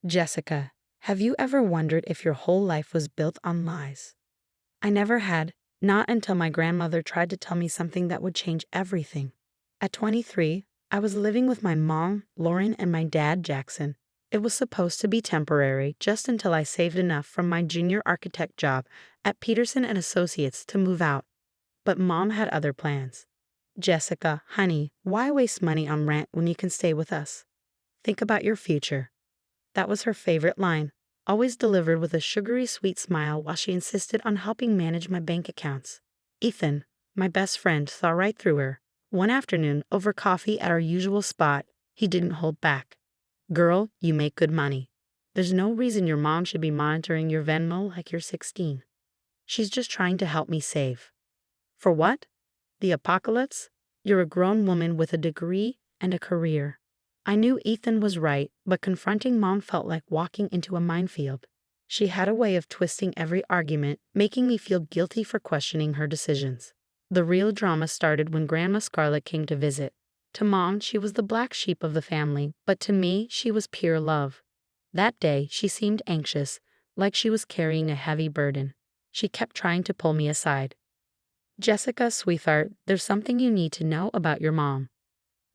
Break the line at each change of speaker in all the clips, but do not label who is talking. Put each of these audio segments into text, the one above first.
Jessica, have you ever wondered if your whole life was built on lies? I never had, not until my grandmother tried to tell me something that would change everything. At 23, I was living with my mom, Lauren, and my dad, Jackson. It was supposed to be temporary, just until I saved enough from my junior architect job at Peterson and Associates to move out. But Mom had other plans. Jessica, honey, why waste money on rent when you can stay with us? Think about your future. That was her favorite line, always delivered with a sugary sweet smile while she insisted on helping manage my bank accounts. Ethan, my best friend, saw right through her. One afternoon, over coffee at our usual spot, he didn't hold back. Girl, you make good money. There's no reason your mom should be monitoring your Venmo like you're 16. She's just trying to help me save. For what? The apocalypse? You're a grown woman with a degree and a career. I knew Ethan was right, but confronting Mom felt like walking into a minefield. She had a way of twisting every argument, making me feel guilty for questioning her decisions. The real drama started when Grandma Scarlett came to visit. To Mom, she was the black sheep of the family, but to me, she was pure love. That day, she seemed anxious, like she was carrying a heavy burden. She kept trying to pull me aside. Jessica, sweetheart, there's something you need to know about your mom.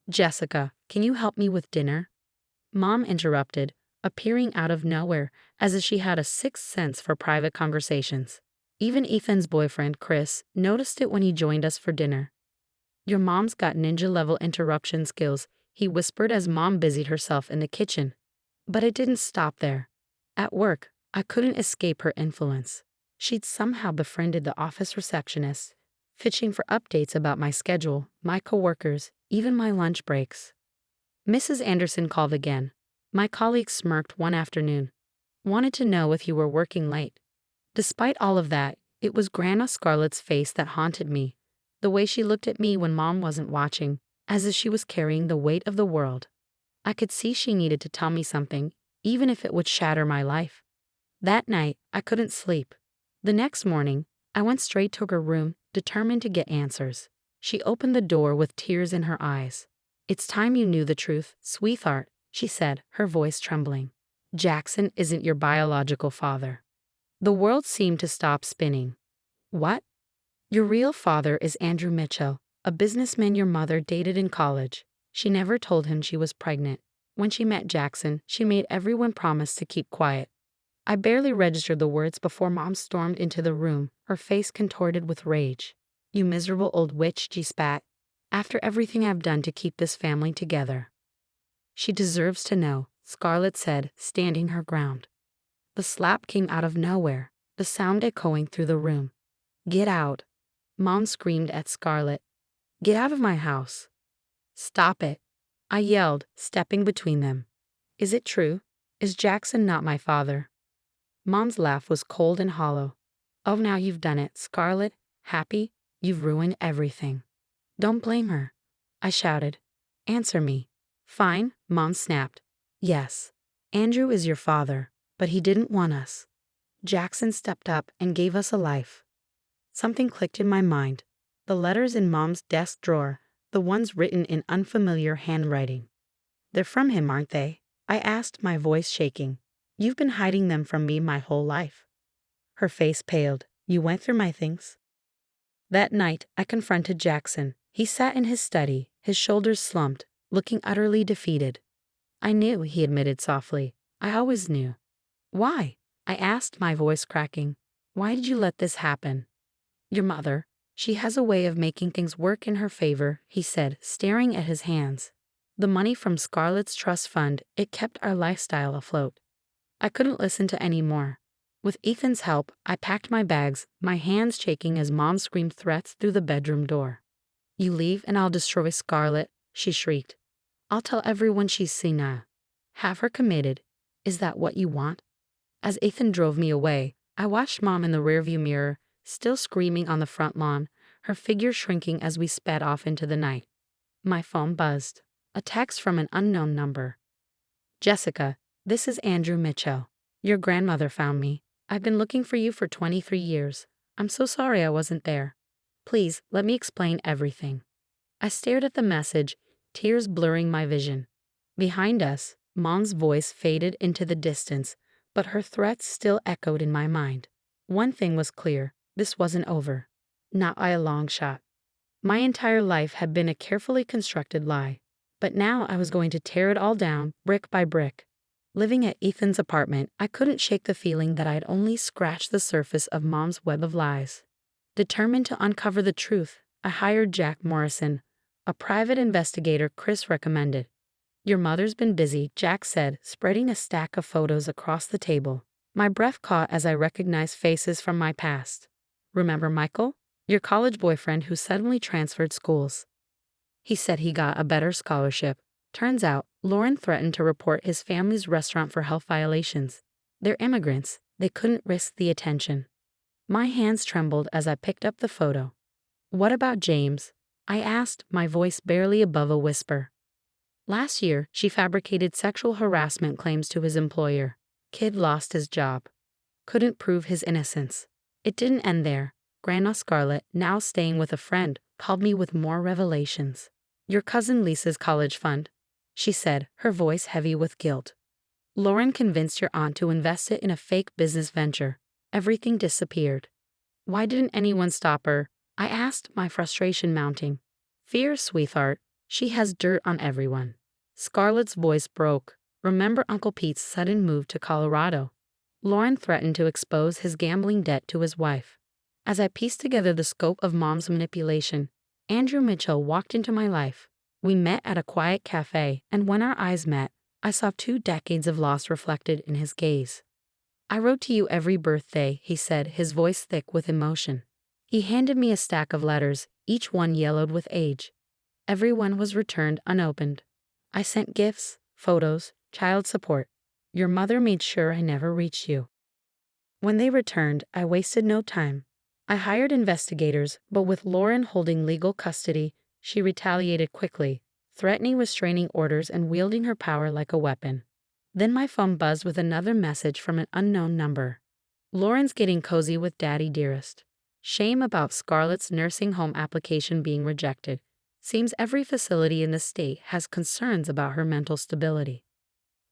Jessica, can you help me with dinner? Mom interrupted, appearing out of nowhere, as if she had a sixth sense for private conversations. Even Ethan's boyfriend, Chris, noticed it when he joined us for dinner. Your mom's got ninja-level interruption skills, he whispered as Mom busied herself in the kitchen. But it didn't stop there. At work, I couldn't escape her influence. She'd somehow befriended the office receptionist, fitching for updates about my schedule, my coworkers, even my lunch breaks. Mrs. Anderson called again. My colleague smirked one afternoon. Wanted to know if you were working late. Despite all of that, it was Grandma Scarlett's face that haunted me. The way she looked at me when Mom wasn't watching, as if she was carrying the weight of the world. I could see she needed to tell me something, even if it would shatter my life. That night, I couldn't sleep. The next morning, I went straight to her room, determined to get answers. She opened the door with tears in her eyes. It's time you knew the truth, sweetheart, she said, her voice trembling. Jackson isn't your biological father. The world seemed to stop spinning. What? Your real father is Andrew Mitchell, a businessman your mother dated in college. She never told him she was pregnant. When she met Jackson, she made everyone promise to keep quiet. I barely registered the words before Mom stormed into the room, her face contorted with rage. You miserable old witch, she spat. After everything I've done to keep this family together. She deserves to know, Scarlett said, standing her ground. The slap came out of nowhere, the sound echoing through the room. Get out. Mom screamed at Scarlett. Get out of my house. Stop it. I yelled, stepping between them. Is it true? Is Jackson not my father? Mom's laugh was cold and hollow. Oh, now you've done it, Scarlett. Happy? You've ruined everything. Don't blame her, I shouted. Answer me. Fine, Mom snapped. Yes, Andrew is your father, but he didn't want us. Jackson stepped up and gave us a life. Something clicked in my mind. The letters in Mom's desk drawer, the ones written in unfamiliar handwriting. They're from him, aren't they? I asked, my voice shaking. You've been hiding them from me my whole life. Her face paled. You went through my things? That night, I confronted Jackson. He sat in his study, his shoulders slumped, looking utterly defeated. I knew, he admitted softly. I always knew. Why? I asked, my voice cracking. Why did you let this happen? Your mother. She has a way of making things work in her favor, he said, staring at his hands. The money from Scarlett's trust fund, it kept our lifestyle afloat. I couldn't listen to any more. With Ethan's help, I packed my bags, my hands shaking as Mom screamed threats through the bedroom door. You leave and I'll destroy Scarlett, she shrieked. I'll tell everyone she's senile. Have her committed. Is that what you want? As Ethan drove me away, I watched Mom in the rearview mirror, still screaming on the front lawn, her figure shrinking as we sped off into the night. My phone buzzed. A text from an unknown number. Jessica, this is Andrew Mitchell. Your grandmother found me. I've been looking for you for 23 years. I'm so sorry I wasn't there. Please, let me explain everything. I stared at the message, tears blurring my vision. Behind us, Mom's voice faded into the distance, but her threats still echoed in my mind. One thing was clear, this wasn't over. Not by a long shot. My entire life had been a carefully constructed lie. But now I was going to tear it all down, brick by brick. Living at Ethan's apartment, I couldn't shake the feeling that I had only scratched the surface of Mom's web of lies. Determined to uncover the truth, I hired Jack Morrison, a private investigator Chris recommended. "Your mother's been busy," Jack said, spreading a stack of photos across the table. My breath caught as I recognized faces from my past. "Remember Michael? Your college boyfriend who suddenly transferred schools. He said he got a better scholarship. Turns out, Lauren threatened to report his family's restaurant for health violations. They're immigrants. They couldn't risk the attention." My hands trembled as I picked up the photo. "What about James?" I asked, my voice barely above a whisper. "Last year, she fabricated sexual harassment claims to his employer. Kid lost his job. Couldn't prove his innocence. It didn't end there. Grandma Scarlett, now staying with a friend, called me with more revelations. 'Your cousin Lisa's college fund,' she said, her voice heavy with guilt. 'Lauren convinced your aunt to invest it in a fake business venture. Everything disappeared.' Why didn't anyone stop her?" I asked, my frustration mounting. "Fear, sweetheart. She has dirt on everyone." Scarlett's voice broke. "Remember Uncle Pete's sudden move to Colorado? Lauren threatened to expose his gambling debt to his wife." As I pieced together the scope of Mom's manipulation, Andrew Mitchell walked into my life. We met at a quiet cafe, and when our eyes met, I saw 2 decades of loss reflected in his gaze. "I wrote to you every birthday," he said, his voice thick with emotion. He handed me a stack of letters, each one yellowed with age. Every one was returned unopened. I sent gifts, photos, child support. Your mother made sure I never reached you. When they returned, I wasted no time. I hired investigators, but with Lauren holding legal custody, she retaliated quickly, threatening restraining orders and wielding her power like a weapon. Then my phone buzzed with another message from an unknown number. "Lauren's getting cozy with Daddy Dearest. Shame about Scarlett's nursing home application being rejected. Seems every facility in the state has concerns about her mental stability."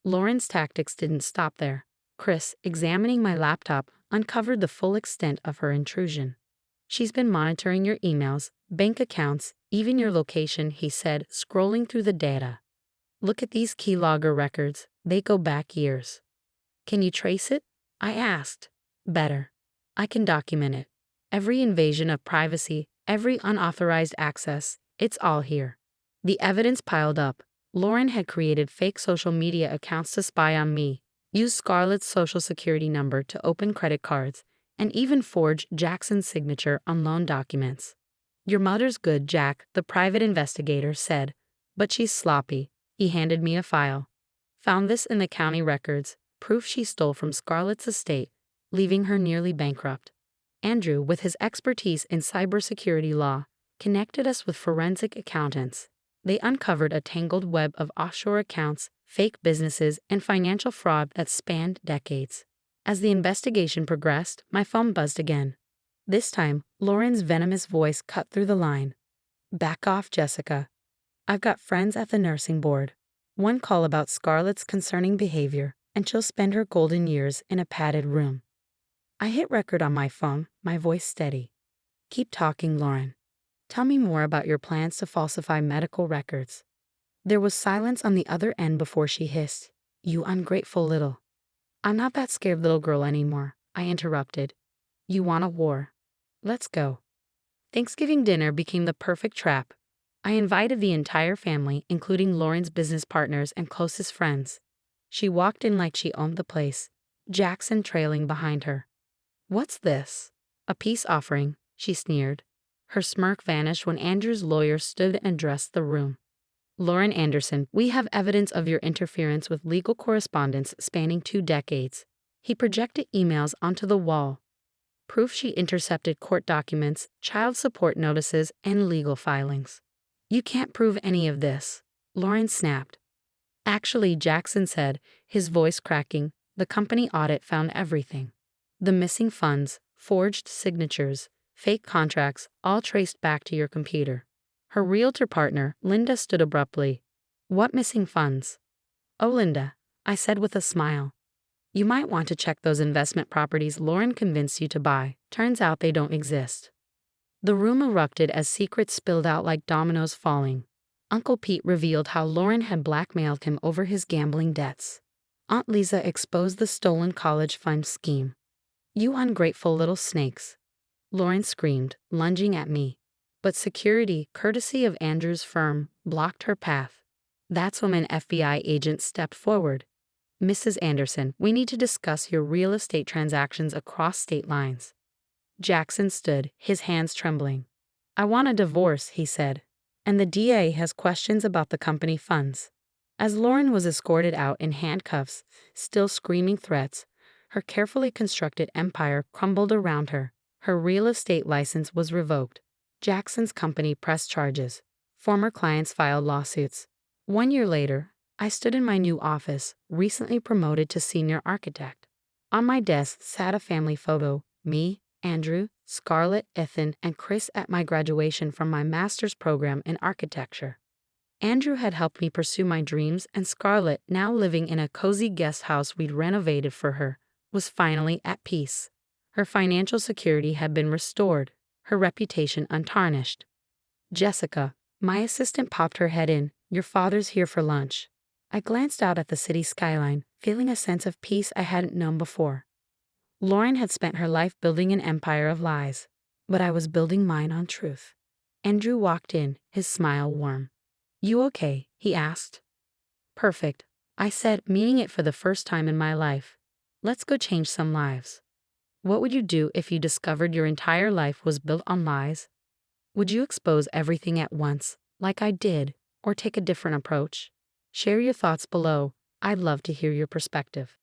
Lauren's tactics didn't stop there. Chris, examining my laptop, uncovered the full extent of her intrusion. "She's been monitoring your emails, bank accounts, even your location," he said, scrolling through the data. "Look at these keylogger records. They go back years." "Can you trace it?" I asked. "Better. I can document it. Every invasion of privacy, every unauthorized access, it's all here." The evidence piled up. Lauren had created fake social media accounts to spy on me, used Scarlett's social security number to open credit cards, and even forged Jackson's signature on loan documents. "Your mother's good, Jack," the private investigator said, "but she's sloppy." He handed me a file. "Found this in the county records, proof she stole from Scarlett's estate, leaving her nearly bankrupt." Andrew, with his expertise in cybersecurity law, connected us with forensic accountants. They uncovered a tangled web of offshore accounts, fake businesses, and financial fraud that spanned decades. As the investigation progressed, my phone buzzed again. This time, Lauren's venomous voice cut through the line. "Back off, Jessica. I've got friends at the nursing board. One call about Scarlett's concerning behavior, and she'll spend her golden years in a padded room." I hit record on my phone, my voice steady. "Keep talking, Lauren. Tell me more about your plans to falsify medical records." There was silence on the other end before she hissed, "You ungrateful little—" "I'm not that scared little girl anymore," I interrupted. "You want a war. Let's go." Thanksgiving dinner became the perfect trap. I invited the entire family, including Lauren's business partners and closest friends. She walked in like she owned the place, Jackson trailing behind her. "What's this? A peace offering?" she sneered. Her smirk vanished when Andrew's lawyer stood and addressed the room. "Lauren Anderson, we have evidence of your interference with legal correspondence spanning 2 decades. He projected emails onto the wall. Proof she intercepted court documents, child support notices, and legal filings. You can't prove any of this," Lauren snapped. "Actually," Jackson said, his voice cracking, "the company audit found everything. The missing funds, forged signatures, fake contracts, all traced back to your computer." Her realtor partner, Linda, stood abruptly. "What missing funds?" Oh, Linda, I said with a smile. You might want to check those investment properties Lauren convinced you to buy. Turns out they don't exist. The room erupted as secrets spilled out like dominoes falling. Uncle Pete revealed how Lauren had blackmailed him over his gambling debts. Aunt Lisa exposed the stolen college fund scheme. You ungrateful little snakes, Lauren screamed, lunging at me. But security, courtesy of Andrew's firm, blocked her path. That's when an FBI agent stepped forward. Mrs. Anderson, we need to discuss your real estate transactions across state lines. Jackson stood, his hands trembling. I want a divorce, he said. And the DA has questions about the company funds. As Lauren was escorted out in handcuffs, still screaming threats, her carefully constructed empire crumbled around her. Her real estate license was revoked. Jackson's company pressed charges. Former clients filed lawsuits. 1 year later, I stood in my new office, recently promoted to senior architect. On my desk sat a family photo, me, Andrew, Scarlett, Ethan, and Chris at my graduation from my master's program in architecture. Andrew had helped me pursue my dreams, and Scarlett, now living in a cozy guest house we'd renovated for her, was finally at peace. Her financial security had been restored, her reputation untarnished. Jessica, my assistant, popped her head in. Your father's here for lunch. I glanced out at the city skyline, feeling a sense of peace I hadn't known before. Lauren had spent her life building an empire of lies, but I was building mine on truth. Andrew walked in, his smile warm. You okay? He asked. Perfect, I said, meaning it for the first time in my life. Let's go change some lives. What would you do if you discovered your entire life was built on lies? Would you expose everything at once, like I did, or take a different approach? Share your thoughts below. I'd love to hear your perspective.